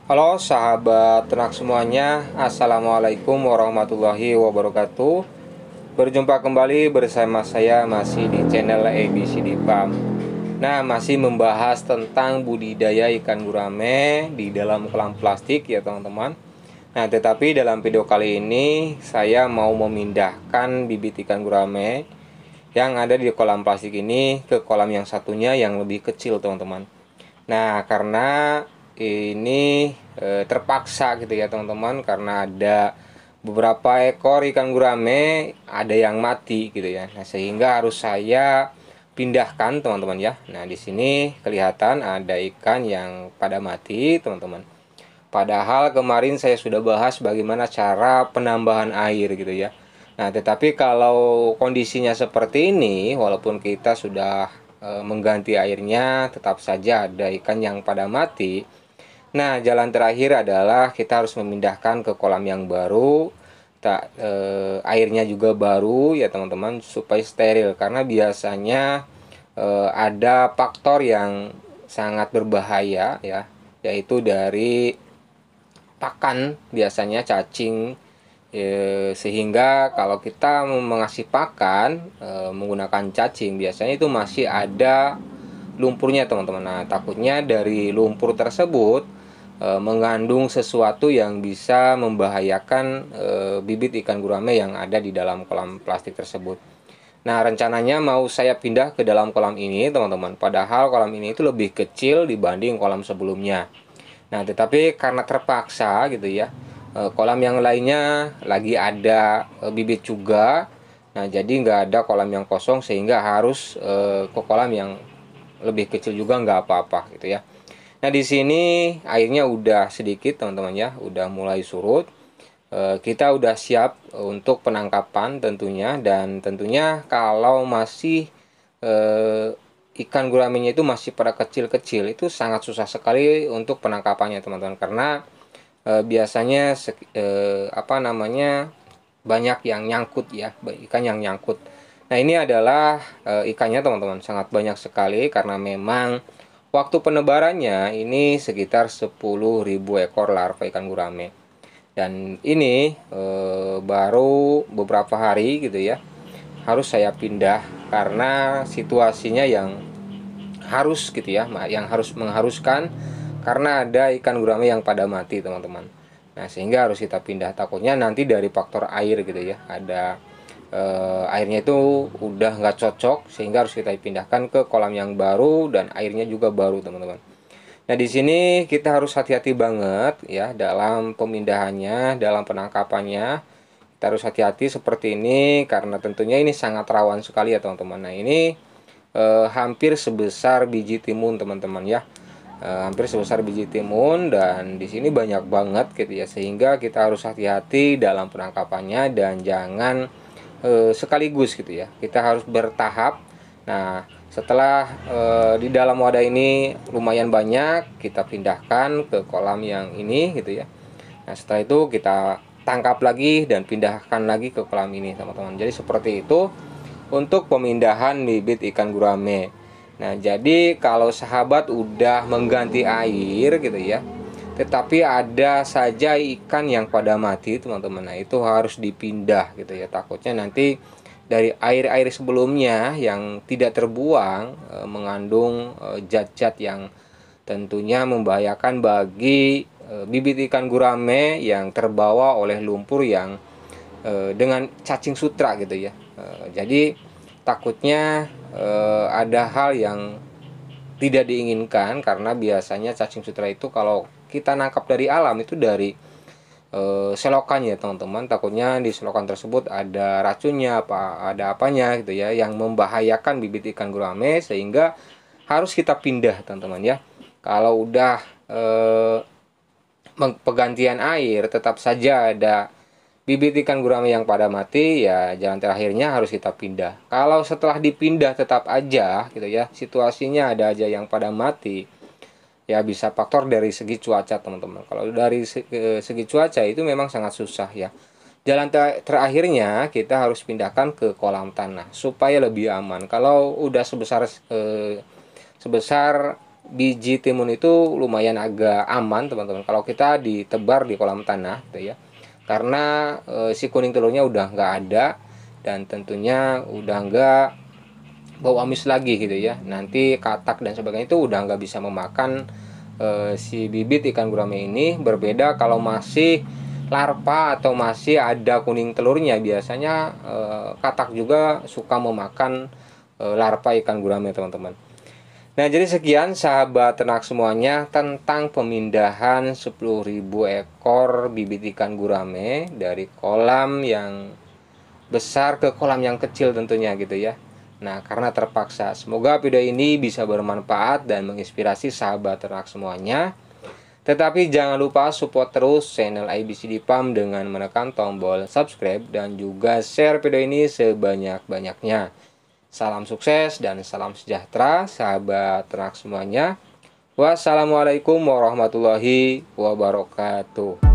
Halo sahabat ternak semuanya, Assalamualaikum warahmatullahi wabarakatuh. Berjumpa kembali bersama saya masih di channel ABCD Farm. Nah, masih membahas tentang budidaya ikan gurame di dalam kolam plastik ya teman-teman. Nah, tetapi dalam video kali ini saya mau memindahkan bibit ikan gurame yang ada di kolam plastik ini ke kolam yang satunya yang lebih kecil teman-teman. Nah, karena ini terpaksa gitu ya teman-teman, karena ada beberapa ekor ikan gurame ada yang mati gitu ya. Nah, sehingga harus saya pindahkan teman-teman ya. Nah, di sini kelihatan ada ikan yang pada mati teman-teman. Padahal kemarin saya sudah bahas bagaimana cara penambahan air gitu ya. Nah, tetapi kalau kondisinya seperti ini, walaupun kita sudah mengganti airnya, tetap saja ada ikan yang pada mati. Nah, jalan terakhir adalah kita harus memindahkan ke kolam yang baru. Airnya juga baru ya teman-teman, supaya steril, karena biasanya ada faktor yang sangat berbahaya ya, yaitu dari pakan, biasanya cacing. Sehingga kalau kita mengasih pakan menggunakan cacing, biasanya itu masih ada lumpurnya teman-teman. Nah, takutnya dari lumpur tersebut mengandung sesuatu yang bisa membahayakan bibit ikan gurame yang ada di dalam kolam plastik tersebut. Nah, rencananya mau saya pindah ke dalam kolam ini teman-teman, padahal kolam ini itu lebih kecil dibanding kolam sebelumnya. Nah, tetapi karena terpaksa gitu ya, kolam yang lainnya lagi ada bibit juga. Nah, jadi nggak ada kolam yang kosong, sehingga harus ke kolam yang lebih kecil juga nggak apa-apa gitu ya. Nah, di sini airnya udah sedikit teman-teman ya, udah mulai surut. Kita udah siap untuk penangkapan tentunya, dan tentunya kalau masih eh, ikan guramenya itu masih pada kecil-kecil, itu sangat susah sekali untuk penangkapannya teman-teman, karena biasanya banyak yang nyangkut ya, ikan yang nyangkut. Nah, ini adalah ikannya teman-teman, sangat banyak sekali, karena memang waktu penebarannya ini sekitar 10.000 ekor larva ikan gurame. Dan ini baru beberapa hari gitu ya, harus saya pindah karena situasinya yang harus gitu ya, yang harus mengharuskan, karena ada ikan gurame yang pada mati teman-teman. Nah, sehingga harus kita pindah, takutnya nanti dari faktor air gitu ya, ada airnya itu udah nggak cocok, sehingga harus kita pindahkan ke kolam yang baru dan airnya juga baru teman-teman. Nah, di sini kita harus hati-hati banget ya dalam pemindahannya, dalam penangkapannya. Kita harus hati-hati seperti ini, karena tentunya ini sangat rawan sekali ya teman-teman. Nah, ini hampir sebesar biji timun teman-teman ya, hampir sebesar biji timun, dan di sini banyak banget gitu ya, sehingga kita harus hati-hati dalam penangkapannya dan jangan sekaligus gitu ya, kita harus bertahap. Nah, setelah di dalam wadah ini lumayan banyak, kita pindahkan ke kolam yang ini gitu ya. Nah, setelah itu kita tangkap lagi dan pindahkan lagi ke kolam ini teman-teman. Jadi seperti itu untuk pemindahan bibit ikan gurame. Nah, jadi kalau sahabat udah mengganti air gitu ya, tetapi ada saja ikan yang pada mati teman-teman, nah itu harus dipindah gitu ya. Takutnya nanti dari air-air sebelumnya yang tidak terbuang mengandung zat-zat yang tentunya membahayakan bagi bibit ikan gurame yang terbawa oleh lumpur yang dengan cacing sutra gitu ya. Jadi takutnya ada hal yang tidak diinginkan, karena biasanya cacing sutra itu kalau kita nangkap dari alam itu dari selokannya teman-teman. Takutnya di selokan tersebut ada racunnya, ada apanya gitu ya, yang membahayakan bibit ikan gurame, sehingga harus kita pindah teman-teman ya. Kalau udah pergantian air tetap saja ada bibit ikan gurame yang pada mati, ya jalan terakhirnya harus kita pindah. Kalau setelah dipindah tetap aja gitu ya, situasinya ada aja yang pada mati, ya bisa faktor dari segi cuaca teman-teman. Kalau dari segi cuaca itu memang sangat susah ya. Jalan terakhirnya kita harus pindahkan ke kolam tanah supaya lebih aman. Kalau udah sebesar biji timun itu lumayan agak aman teman-teman kalau kita ditebar di kolam tanah gitu ya, karena si kuning telurnya udah nggak ada dan tentunya udah nggak bau amis lagi gitu ya. Nanti katak dan sebagainya itu udah nggak bisa memakan si bibit ikan gurame ini. Berbeda kalau masih larva atau masih ada kuning telurnya, biasanya katak juga suka memakan larva ikan gurame teman-teman. Nah, jadi sekian sahabat ternak semuanya tentang pemindahan 10.000 ekor bibit ikan gurame dari kolam yang besar ke kolam yang kecil tentunya gitu ya. Nah, karena terpaksa. Semoga video ini bisa bermanfaat dan menginspirasi sahabat ternak semuanya. Tetapi jangan lupa support terus channel ABCD Farm dengan menekan tombol subscribe dan juga share video ini sebanyak-banyaknya. Salam sukses dan salam sejahtera sahabat ternak semuanya. Wassalamualaikum warahmatullahi wabarakatuh.